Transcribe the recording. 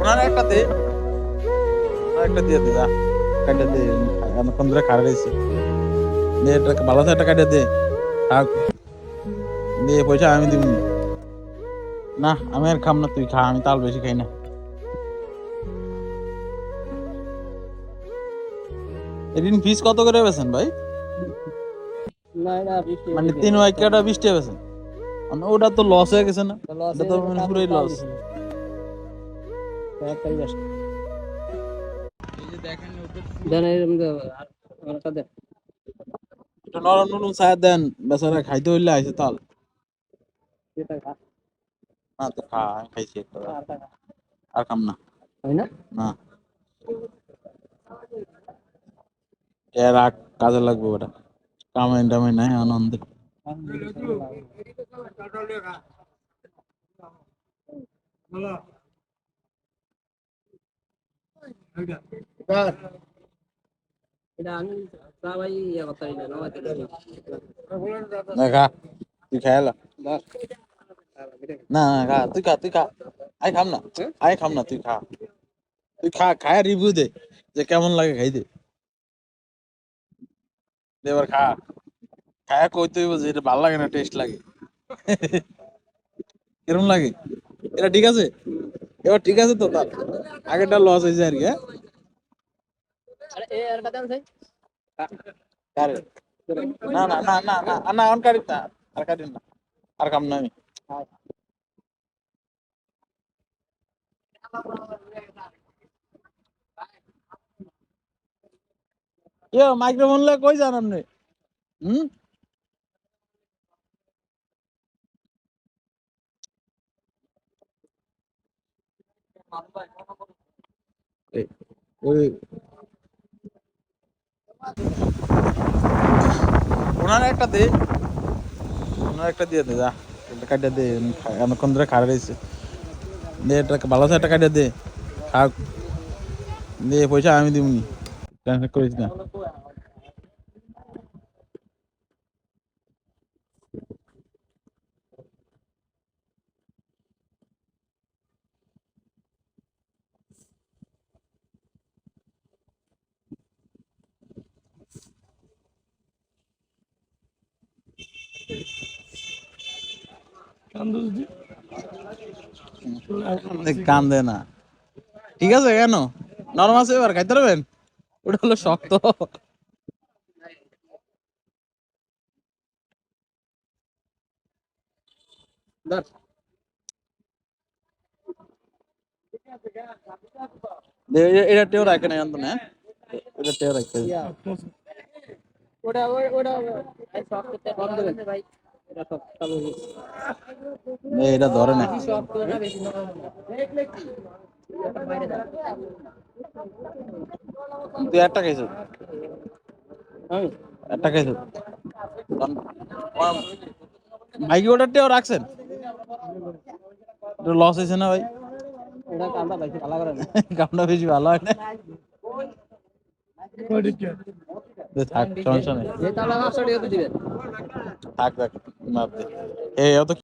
ওনার একটা দে, ওনার একটা দিয়ে দে, যা কাটা দে। অনেকক্ষণ ধরে খাড়া রয়েছে, দে একটা ভালো একটা কাটা দে। থাক, দে পয়সা আমি দিব। না আমি আর খাম না, তুই খা, আমি তাল বেশি খাই না। এদিন ফিস কত করে বেছেন ভাই? মানে 3 ওয়াইকাটা 20 টাকা বেছেন? মানে ওটা তো লস হয়ে গেছে না? এটা তো মানে পুরোই লস। এটা নরম নরম ছায়া দেন, বেচারা খাইতে হইলে আইছে তাল। না তো খা, আমি খাইছি একটা, আর খাম না। না এর আগ কাজে লাগবে ওটা, কামাই টামাই নাই আনন্দে। না খা, তুই খাইলা? না না খা, তুই খা, তুই খা। আই খাম না, আই খাম না, তুই খা। তুই খা, খায় রিভিউ দে যে কেমন লাগে খাইতে। দে এবার খা, খায় কইতে হইব যে এটা ভালো লাগে না টেস্ট লাগে। কিরম লাগে? এটা ঠিক আছে? এবার ঠিক আছে তো তার আগেরটা লস হয়েছে আর কি। হ্যাঁ কারে? না না না না না না, অন কারিস না, আর কারিস না, আর খাম না আমি। মাইক্রোফোন লে কই যান আপনি? হুম, ওই ওনার একটা দে, ওনার একটা দিয়ে দে, যা একটা কাটা দে। অনেকক্ষণ ধরে খাড়া রয়েছে, দে একটা ভালো একটা কাটা দে। খাক, দে পয়সা আমি দিবনি, টেনশন করিস না। কান্দে না, ঠিক আছে কেন? নরম আছে, এবার খাইতে পারবেন? ওটা হলো শক্ত। এটা টেও রাখে না জানতো না, এটা টেও রাখতে এটা ধরে না। তুই একটা খাইছ, একটা খাইছ ভাই, কি ওটা টেও রাখছেন? লস হয়েছে না ভাই? কামটা বেশি ভালো হয় না। থাক, সমস্যা নেই, থাক থাক, মাপ দে। এই অত